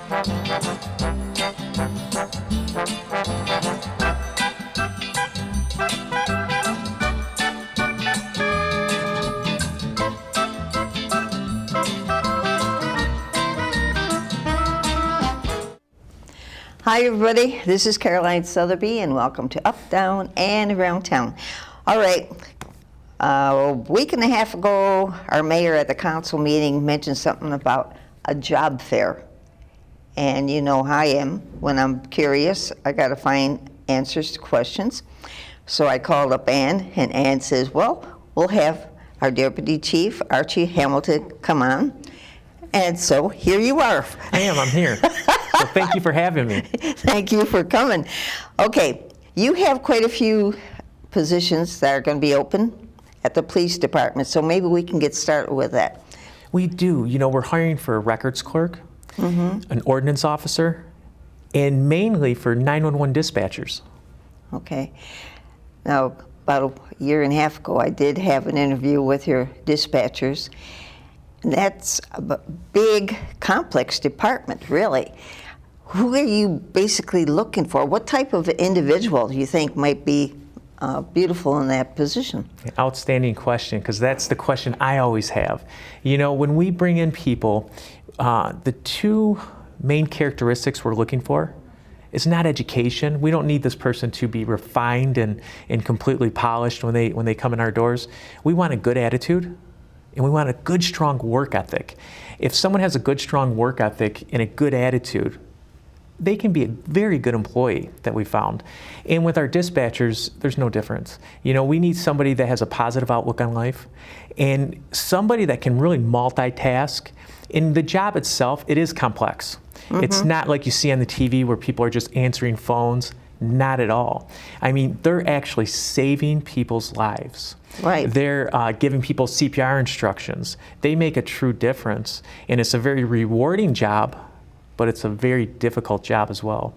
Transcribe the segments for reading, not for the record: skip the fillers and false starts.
Hi everybody, this is Caroline Sotheby and welcome to Up, Down, and Around Town. All right, a week and a half ago, our mayor at the council meeting mentioned something about a job fair. And you know how I am. When I'm curious, I got to find answers to questions. So I called up Ann, and Ann says, well, we'll have our Deputy Chief, Archie Hamilton, come on. And so here you are. I'm here. So thank you for having me. Thank you for coming. Okay, you have quite a few positions that are going to be open at the police department, so maybe we can get started with that. We do. You know, we're hiring for a records clerk, an ordnance officer, and mainly for 911 dispatchers. Okay. Now, about a year and a half ago, I did have an interview with your dispatchers. And that's a big, complex department, really. Who are you basically looking for? What type of individual do you think might be beautiful in that position? Outstanding question, because that's the question I always have. You know, when we bring in people, the two main characteristics we're looking for is not education. We don't need this person to be refined and completely polished when they come in our doors. We want a good attitude. And we want a good, strong work ethic. If someone has a good, strong work ethic and a good attitude, they can be a very good employee that we found. And with our dispatchers, there's no difference. You know, we need somebody that has a positive outlook on life and somebody that can really multitask. In the job itself, it is complex. It's not like you see on the TV where people are just answering phones. Not at all. I mean, they're actually saving people's lives. Right. They're giving people CPR instructions. They make a true difference. And it's a very rewarding job, but it's a very difficult job as well.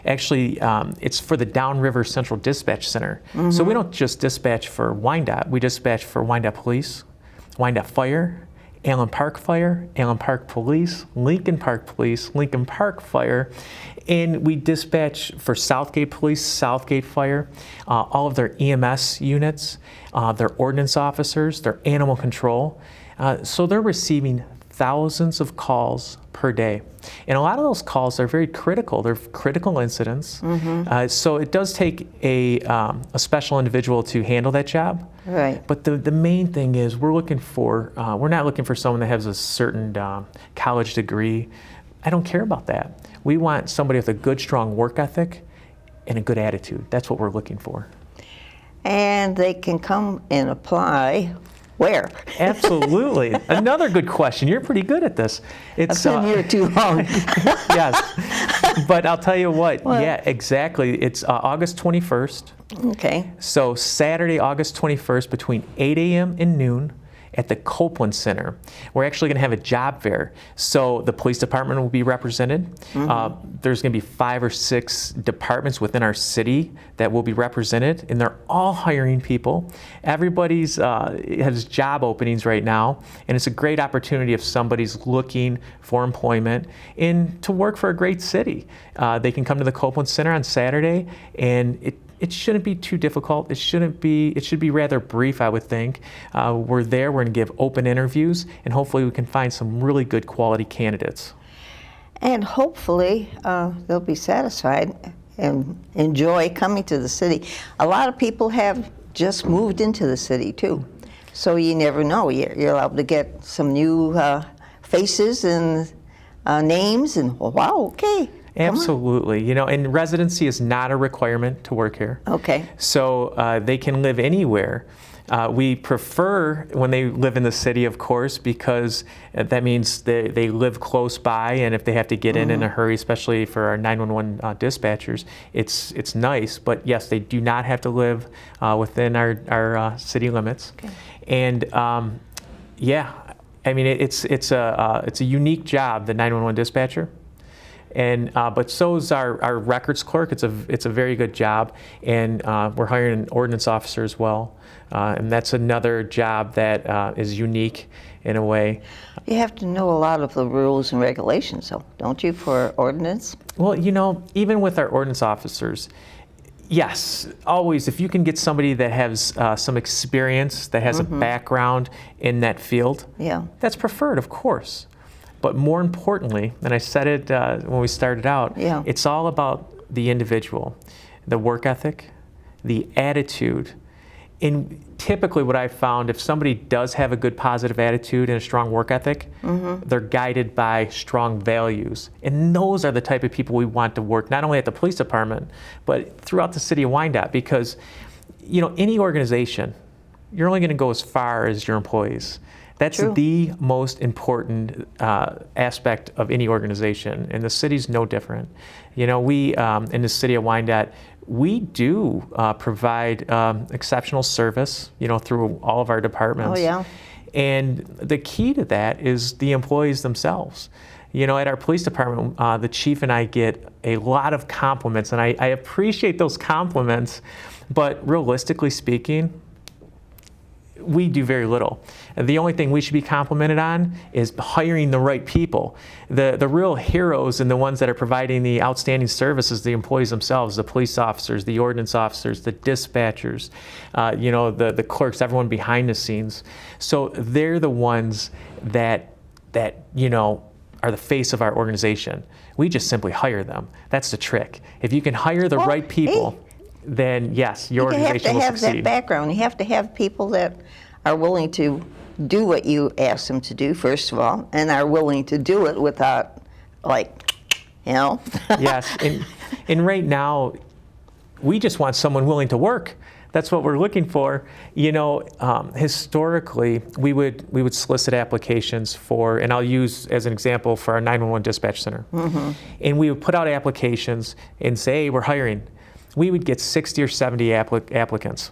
Actually, it's for the Downriver Central Dispatch Center. So we don't just dispatch for Wyandotte. We dispatch for Wyandotte Police, Wyandotte Fire, Allen Park Fire, Allen Park Police, Lincoln Park Police, Lincoln Park Fire, and we dispatch for Southgate Police, Southgate Fire, all of their EMS units, their ordnance officers, their animal control. So they're receiving thousands of calls per day. And a lot of those calls are very critical. They're critical incidents. So it does take a special individual to handle that job. Right. But the main thing is we're not looking for someone that has a certain college degree. I don't care about that. We want somebody with a good, strong work ethic and a good attitude. That's what we're looking for. And they can come and apply where? Absolutely. Another good question. You're pretty good at this. I've been here too long. Yes. But I'll tell you what. Yeah, exactly. It's August 21st. Okay. So Saturday, August 21st, between 8 a.m. and noon at the Copeland Center. We're actually going to have a job fair. So the police department will be represented. There's going to be 5 or 6 departments within our city that will be represented, and they're all hiring people. Everybody's has job openings right now, and it's a great opportunity if somebody's looking for employment and to work for a great city. They can come to the Copeland Center on Saturday, and it shouldn't be too difficult. It should be rather brief, I would think. We're there, we're gonna give open interviews, and hopefully we can find some really good quality candidates. And hopefully they'll be satisfied and enjoy coming to the city. A lot of people have just moved into the city too. So you never know, you're able to get some new faces and names and wow, okay. Absolutely. You know, and residency is not a requirement to work here. Okay. So they can live anywhere. We prefer when they live in the city, of course, because that means they live close by, and if they have to get in a hurry, especially for our 911 dispatchers, it's nice. But yes, they do not have to live within our city limits. Okay. And yeah, I mean it's a unique job, the 911 dispatcher. And but so is our records clerk. It's a very good job, and we're hiring an ordinance officer as well, and that's another job that is unique in a way. You have to know a lot of the rules and regulations, though, don't you, for ordinance? Well, you know, even with our ordinance officers, yes, always, if you can get somebody that has some experience, that has a background in that field, Yeah. that's preferred, of course. But more importantly, and I said it when we started out, Yeah. it's all about the individual, the work ethic, the attitude. And typically what I've found, if somebody does have a good positive attitude and a strong work ethic, they're guided by strong values. And those are the type of people we want to work, not only at the police department, but throughout the city of Wyandotte. Because, you know, any organization, you're only going to go as far as your employees. That's True. the most important aspect of any organization, and the city's no different. You know, we, in the city of Wyandotte, we do provide exceptional service, you know, through all of our departments. Oh, yeah. And the key to that is the employees themselves. You know, at our police department, the chief and I get a lot of compliments, and I appreciate those compliments, but realistically speaking, we do very little. The only thing we should be complimented on is hiring the right people. The real heroes and the ones that are providing the outstanding services, the employees themselves, the police officers, the ordinance officers, the dispatchers, you know, the clerks, everyone behind the scenes. So they're the ones that you know, are the face of our organization. We just simply hire them. That's the trick. If you can hire the Well, right people, then yes, your organization will You have to have that succeed. background. You have to have people that are willing to do what you ask them to do, first of all, and are willing to do it without, like, you know? Yes, and right now, we just want someone willing to work. That's what we're looking for. You know, historically, we would solicit applications for, and I'll use as an example for our 911 dispatch center. And we would put out applications and say, hey, we're hiring. We would get 60 or 70 applicants,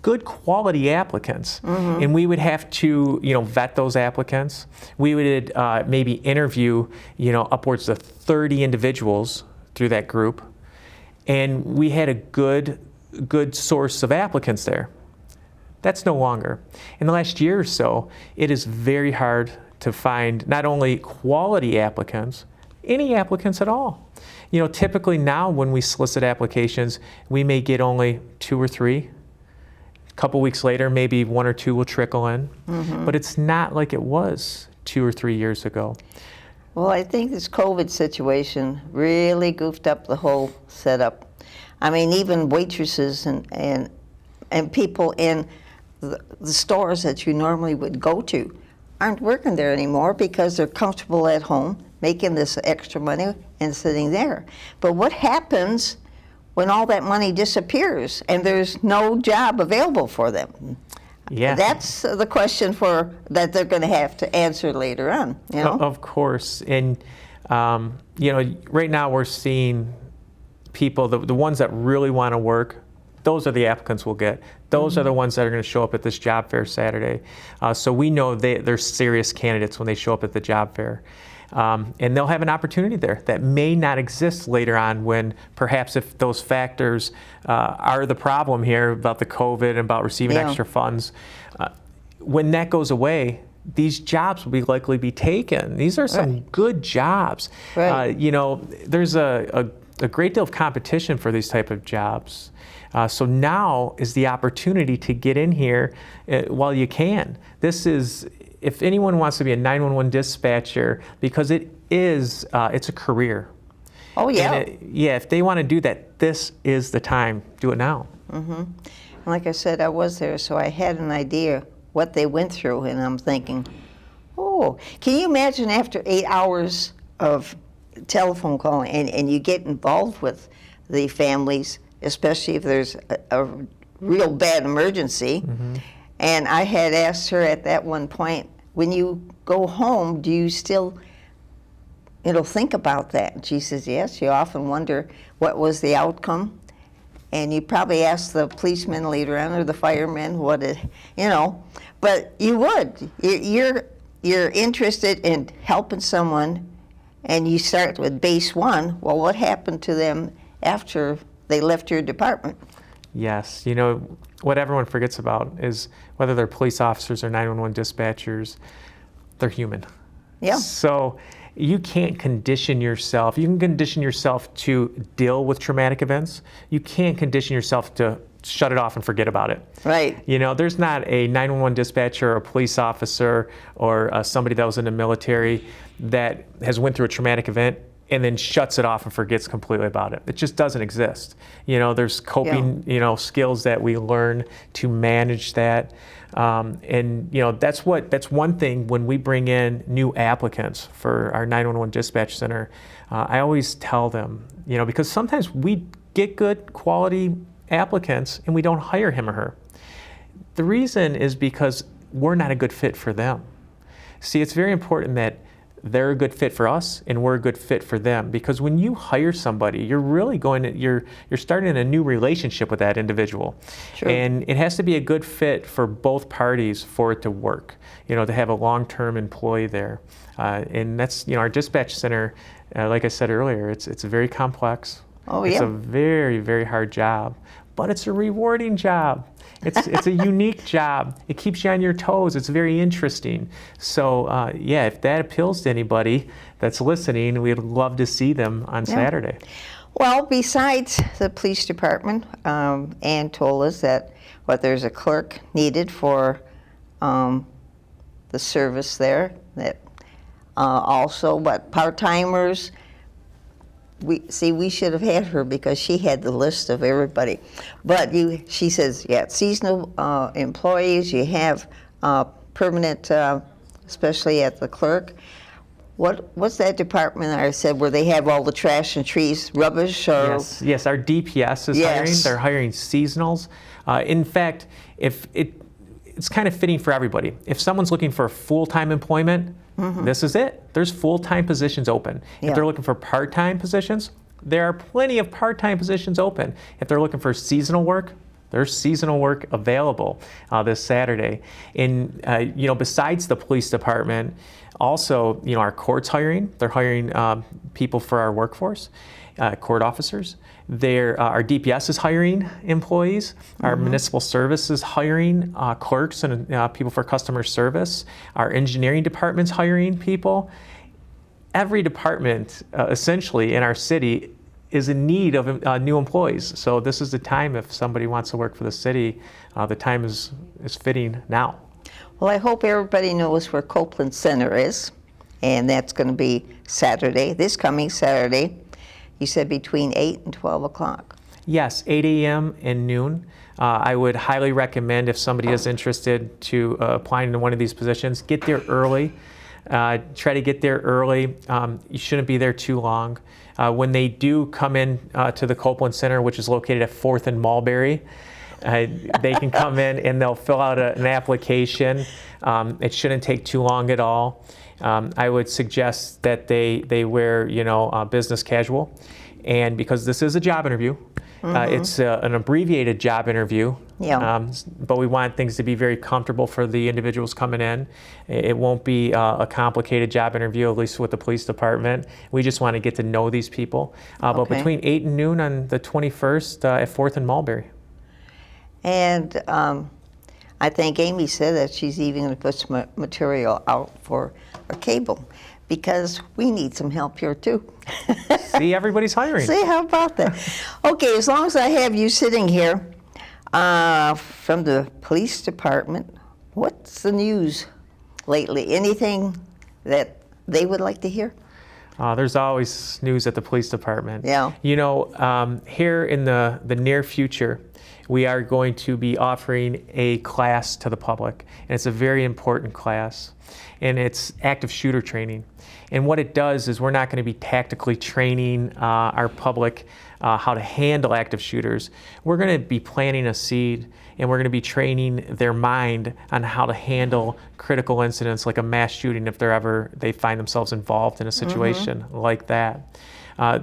good quality applicants, and we would have to, you know, vet those applicants. We would maybe interview, you know, upwards of 30 individuals through that group, and we had a good source of applicants there. That's no longer. In the last year or so, it is very hard to find not only quality applicants, any applicants at all. You know, typically now when we solicit applications, we may get only 2 or 3. A couple weeks later, maybe 1 or 2 will trickle in. But it's not like it was 2 or 3 years ago. Well, I think this COVID situation really goofed up the whole setup. I mean, even waitresses and people in the stores that you normally would go to aren't working there anymore because they're comfortable at home, making this extra money and sitting there. But what happens when all that money disappears and there's no job available for them? Yeah. That's the question that they're going to have to answer later on, you know? Of course. And, you know, right now we're seeing people, the ones that really want to work, those are the applicants we'll get. Those are the ones that are going to show up at this job fair Saturday. So we know they're serious candidates when they show up at the job fair. And they'll have an opportunity there that may not exist later on when perhaps if those factors are the problem here about the COVID and about receiving extra funds, when that goes away, these jobs will be likely be taken. These are some good jobs. Right. You know, there's a great deal of competition for these type of jobs. So now is the opportunity to get in here while you can. This is, if anyone wants to be a 911 dispatcher, because it is, it's a career. Oh, yeah. And if they want to do that, this is the time. Do it now. And like I said, I was there, so I had an idea what they went through, and I'm thinking, oh, can you imagine after 8 hours of telephone calling and you get involved with the families, especially if there's a real bad emergency. And I had asked her at that one point, when you go home, do you still, think about that? And she says, yes, you often wonder what was the outcome. And you probably ask the policeman later on or the firemen but you would. You're interested in helping someone and you start with base 1. Well, what happened to them after they left your department? Yes, you know, what everyone forgets about is whether they're police officers or 911 dispatchers, they're human. Yeah. So you can't condition yourself. You can condition yourself to deal with traumatic events. You can't condition yourself to shut it off and forget about it. Right. You know, there's not a 911 dispatcher or a police officer or somebody that was in the military that has went through a traumatic event and then shuts it off and forgets completely about it. It just doesn't exist. You know, there's coping, you know, skills that we learn to manage that. And, you know, that's one thing when we bring in new applicants for our 911 dispatch center. I always tell them, you know, because sometimes we get good quality applicants and we don't hire him or her. The reason is because we're not a good fit for them. See, it's very important that they're a good fit for us and we're a good fit for them, because when you hire somebody, you're really you're starting a new relationship with that individual. True. And it has to be a good fit for both parties for it to work, you know, to have a long-term employee there. And that's, you know, our dispatch center, like I said earlier, it's very complex. Oh, It's yeah. a very, very hard job, but it's a rewarding job. It's a unique job. It keeps you on your toes. It's very interesting. So yeah, if that appeals to anybody that's listening, we'd love to see them on Saturday. Well, besides the police department, Ann told us that there's a clerk needed for the service there. That also, part-timers. We should have had her because she had the list of everybody. But she says, yeah, seasonal employees, you have permanent, especially at the clerk. What's that department I said where they have all the trash and trees, rubbish? Or? Yes, our DPS is hiring. They're hiring seasonals. In fact, it's kind of fitting for everybody. If someone's looking for full-time employment, this is it. There's full-time positions open. Yeah. If they're looking for part-time positions, there are plenty of part-time positions open. If they're looking for seasonal work, there's seasonal work available this Saturday. And you know, besides the police department, also, you know, our court's hiring. They're hiring people for our workforce, court officers. Our DPS is hiring employees. Our municipal service is hiring clerks and people for customer service. Our engineering department's hiring people. Every department, essentially, in our city is in need of new employees. So this is the time, if somebody wants to work for the city, the time is fitting now. Well, I hope everybody knows where Copeland Center is, and that's going to be Saturday, this coming Saturday. You said between 8 and 12 o'clock. Yes, 8 a.m. and noon. I would highly recommend, if somebody is interested to applying to one of these positions, get there early. Try to get there early. You shouldn't be there too long. When they do come in to the Copeland Center, which is located at 4th and Mulberry, they can come in and they'll fill out an application. It shouldn't take too long at all. I would suggest that they wear, you know, business casual, and because this is a job interview, it's an abbreviated job interview. Yeah. But we want things to be very comfortable for the individuals coming in. It won't be a complicated job interview, at least with the police department. We just want to get to know these people. But between 8 and noon on the 21st at 4th and Mulberry. And I think Amy said that she's even going to put some material out for a cable, because we need some help here too. See, everybody's hiring. See, how about that? Okay, as long as I have you sitting here, from the police department, what's the news lately? Anything that they would like to hear? There's always news at the police department. Yeah. You know, here in the near future, we are going to be offering a class to the public, and it's a very important class, and it's active shooter training. And what it does is we're not going to be tactically training our public how to handle active shooters. We're going to be planting a seed, and we're going to be training their mind on how to handle critical incidents like a mass shooting if they find themselves involved in a situation like that.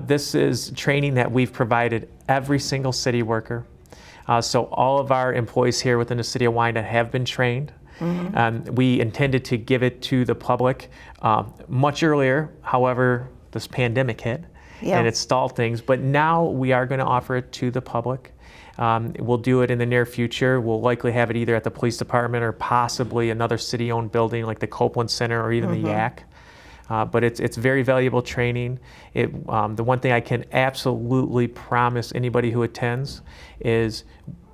This is training that we've provided every single city worker. So all of our employees here within the city of Wyandotte have been trained. We intended to give it to the public much earlier. However, this pandemic hit, Yeah. and it stalled things. But now we are going to offer it to the public. We'll do it in the near future. We'll likely have it either at the police department or possibly another city-owned building like the Copeland Center or even the YAC. But it's very valuable training. The one thing I can absolutely promise anybody who attends is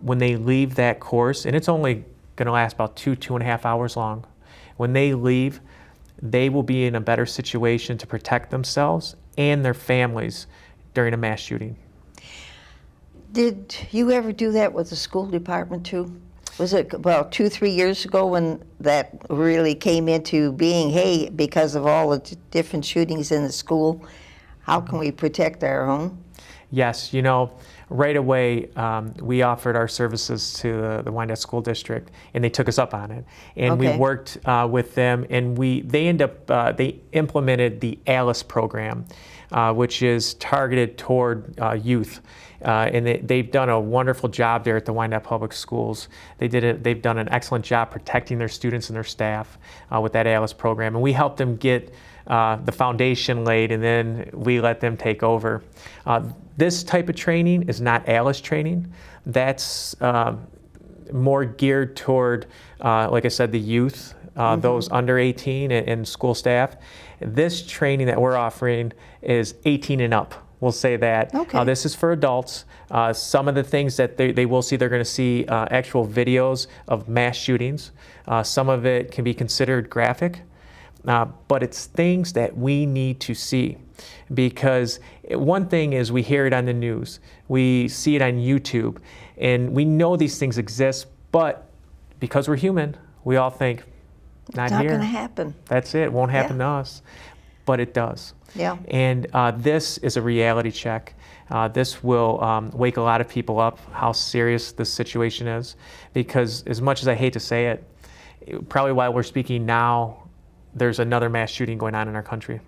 when they leave that course, and it's only going to last about 2.5 hours long. When they leave, they will be in a better situation to protect themselves and their families during a mass shooting. Did you ever do that with the school department too? Was it about 2-3 years ago when that really came into being? Hey, because of all the different shootings in the school, how can we protect our own? Yes, right away we offered our services to the Wyandotte School District, and they took us up on it. And we Okay. worked with them, and they implemented the ALICE program, which is targeted toward youth. And they've done a wonderful job there at the Wyandotte Public Schools. They've done an excellent job protecting their students and their staff with that ALICE program. And we helped them get the foundation laid, and then we let them take over. This type of training is not ALICE training. That's more geared toward, like I said, the youth, those under 18 and school staff. This training that we're offering is 18 and up. We'll say that. Okay. This is for adults. Some of the things that they will see, they're going to see actual videos of mass shootings. Some of it can be considered graphic, but it's things that we need to see. Because one thing is we hear it on the news, we see it on YouTube, and we know these things exist, but because we're human, we all think, not It's not here. going to happen. That's it. It won't happen to us. But it does. Yeah. And this is a reality check. This will wake a lot of people up how serious this situation is. Because as much as I hate to say it, probably while we're speaking now, there's another mass shooting going on in our country.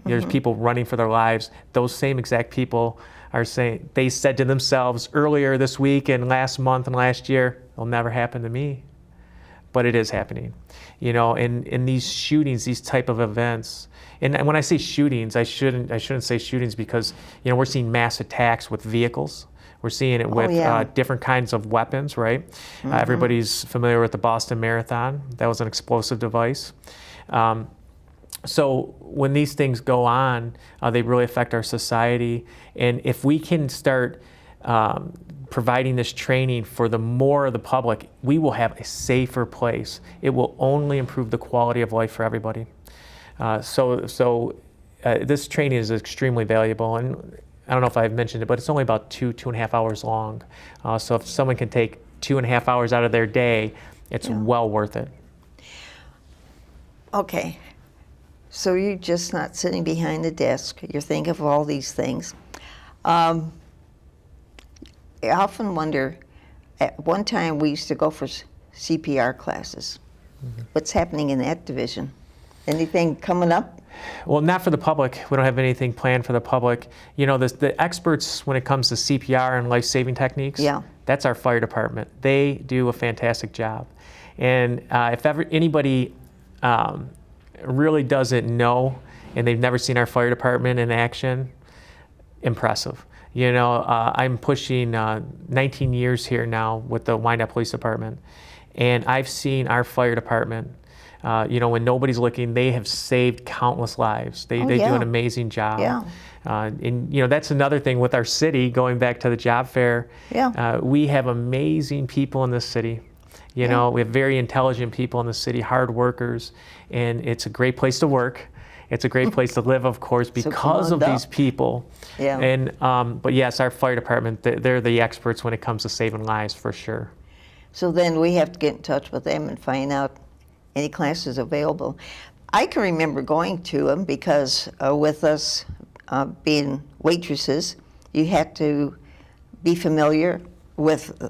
There's people running for their lives. Those same exact people are saying, they said to themselves earlier this week and last month and last year, it'll never happen to me. But it is happening. In these shootings, these type of events, and when I say shootings, I shouldn't say shootings because we're seeing mass attacks with vehicles. We're seeing it with different kinds of weapons, right? Everybody's familiar with the Boston Marathon. That was an explosive device. So when these things go on, they really affect our society. And if we can start providing this training for the more of the public, we will have a safer place. It will only improve the quality of life for everybody. So this training is extremely valuable, and I don't know if I've mentioned it, but it's only about 2.5 hours long. So if someone can take 2.5 hours out of their day, it's well worth it. Okay. So you're just not sitting behind the desk. You're thinking of all these things. I often wonder, at one time we used to go for CPR classes. What's happening in that division? Anything coming up? Well, not for the public. We don't have anything planned for the public. The experts when it comes to CPR and life-saving techniques, that's our fire department. They do a fantastic job. And if ever anybody really doesn't know and they've never seen our fire department in action, impressive. I'm pushing 19 years here now with the Wyandotte Police Department, and I've seen our fire department, when nobody's looking, they have saved countless lives. They do an amazing job. Yeah. And that's another thing with our city, going back to the job fair. Yeah. We have amazing people in this city. We have very intelligent people in the city, hard workers, and it's a great place to work. It's a great place to live, of course, because of these people. Yeah. And but yes, our fire department, they're the experts when it comes to saving lives, for sure. So then we have to get in touch with them and find out any classes available. I can remember going to them because with us being waitresses, you had to be familiar with,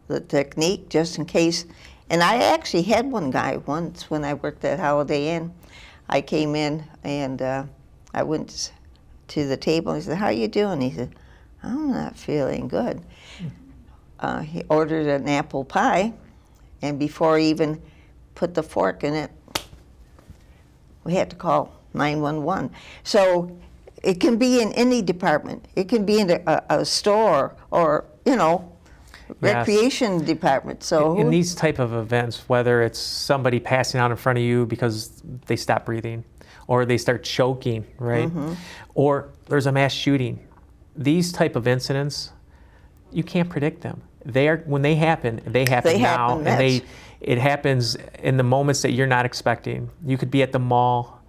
the technique just in case. And I actually had one guy once when I worked at Holiday Inn. I came in and I went to the table and he said, "How you doing?" He said, "I'm not feeling good." He ordered an apple pie, and before he even put the fork in it, we had to call 911. So it can be in any department. It can be in a store or, Yes. recreation department. So In these type of events, whether it's somebody passing out in front of you because they stop breathing, or they start choking, right? Or there's a mass shooting. These type of incidents, you can't predict them. When they happen now, happen, that's- it happens in the moments that you're not expecting. You could be at the mall,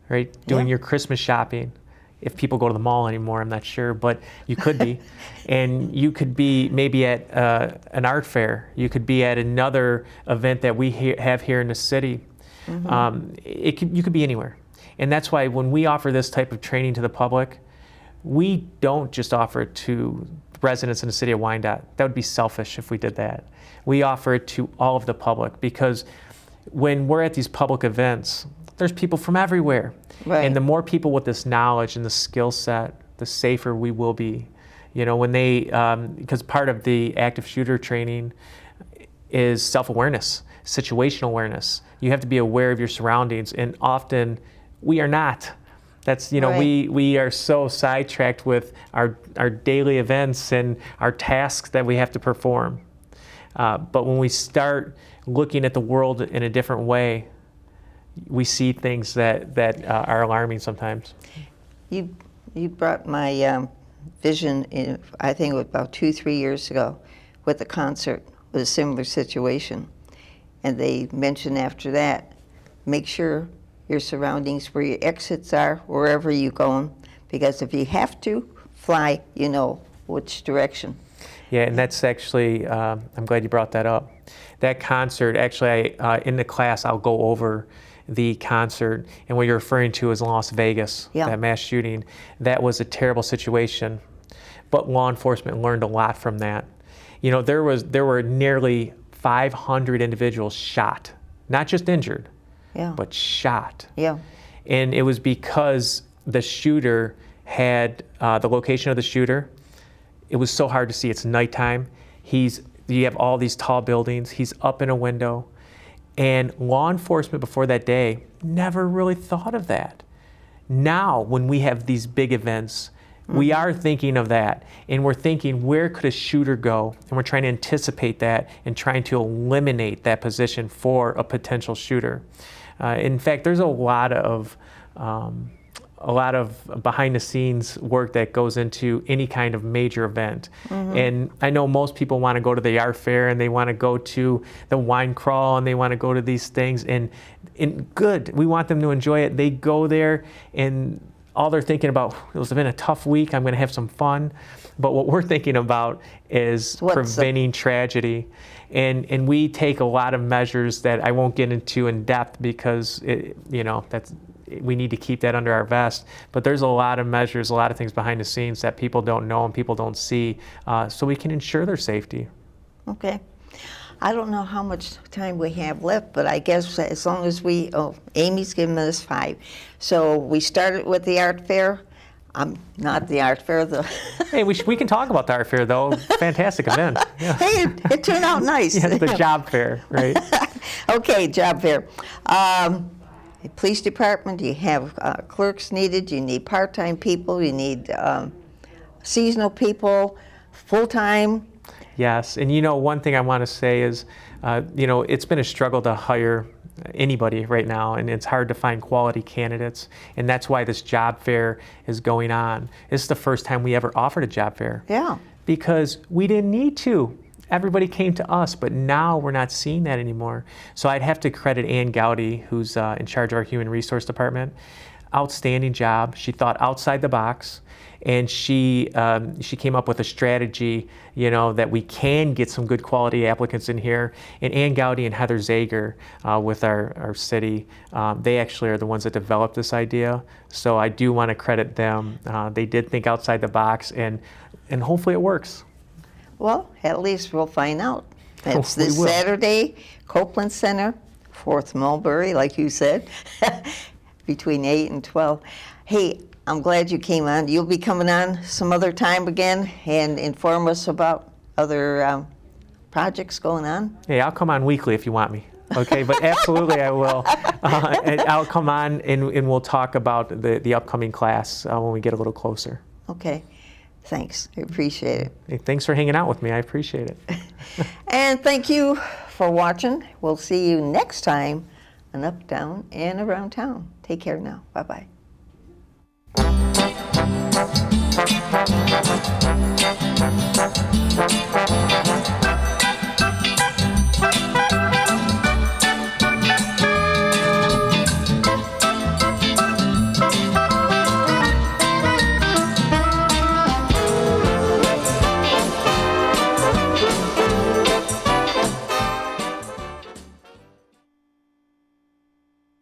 right, doing Yeah. your Christmas shopping. If people go to the mall anymore, I'm not sure, but you could be. And you could be maybe at an art fair. You could be at another event that we have here in the city. You could be anywhere. And that's why when we offer this type of training to the public, we don't just offer it to residents in the city of Wyandotte. That would be selfish if we did that. We offer it to all of the public because when we're at these public events, there's people from everywhere. Right. And the more people with this knowledge and the skill set, the safer we will be. When because part of the active shooter training is self-awareness, situational awareness. You have to be aware of your surroundings, and often we are not. That's, Right. we are so sidetracked with our daily events and our tasks that we have to perform. But when we start looking at the world in a different way, we see things that are alarming sometimes. You brought my vision in, I think it was about 2-3 years ago, with a concert with a similar situation. And they mentioned after that, make sure your surroundings, where your exits are, wherever you're going, because if you have to fly, you know which direction. Yeah, and that's actually, I'm glad you brought that up. That concert, actually, in the class, I'll go over the concert, and what you're referring to is Las Vegas, Yeah. that mass shooting. That was a terrible situation, but law enforcement learned a lot from that. There were nearly 500 individuals shot, not just injured, Yeah. but shot. Yeah. And it was because the shooter had the location of the shooter. It was so hard to see. It's nighttime. You have all these tall buildings. He's up in a window. And law enforcement before that day never really thought of that. Now, when we have these big events, we are thinking of that. And we're thinking, where could a shooter go? And we're trying to anticipate that and trying to eliminate that position for a potential shooter. In fact, there's a lot of behind the scenes work that goes into any kind of major event. And I know most people want to go to the art fair and they want to go to the wine crawl and they want to go to these things, and good, we want them to enjoy it. They go there and all they're thinking about, it's been a tough week, I'm going to have some fun. But what we're thinking about is preventing tragedy. And we take a lot of measures that I won't get into in depth because we need to keep that under our vest. But there's a lot of measures, a lot of things behind the scenes that people don't know and people don't see, so we can ensure their safety. Okay. I don't know how much time we have left, but I guess as long as Amy's given us 5. So we started with the art fair. Not the art fair, Hey, we can talk about the art fair, though. Fantastic event. Yeah. Hey, it turned out nice. Yeah, the job fair, right? Okay, job fair. Police department, you have clerks needed, you need part-time people, you need seasonal people, full-time. Yes, and one thing I want to say is, it's been a struggle to hire anybody right now, and it's hard to find quality candidates, and that's why this job fair is going on. This is the first time we ever offered a job fair. Yeah. Because we didn't need to. Everybody came to us, but now we're not seeing that anymore. So I'd have to credit Ann Gowdy, who's in charge of our human resource department. Outstanding job. She thought outside the box, and she came up with a strategy, that we can get some good quality applicants in here. And Ann Gowdy and Heather Zager with our city, they actually are the ones that developed this idea. So I do want to credit them. They did think outside the box, and hopefully it works. Well, at least we'll find out. It's We this will. Saturday, Copeland Center, 4th Mulberry, like you said, between 8 and 12. Hey, I'm glad you came on. You'll be coming on some other time again and inform us about other projects going on. Hey, I'll come on weekly if you want me. Okay, but absolutely I will. And I'll come on and we'll talk about the upcoming class when we get a little closer. Okay, thanks. I appreciate it. Hey, thanks for hanging out with me. I appreciate it. And thank you for watching. We'll see you next time on Up, Down, and Around Town. Take care now. Bye-bye.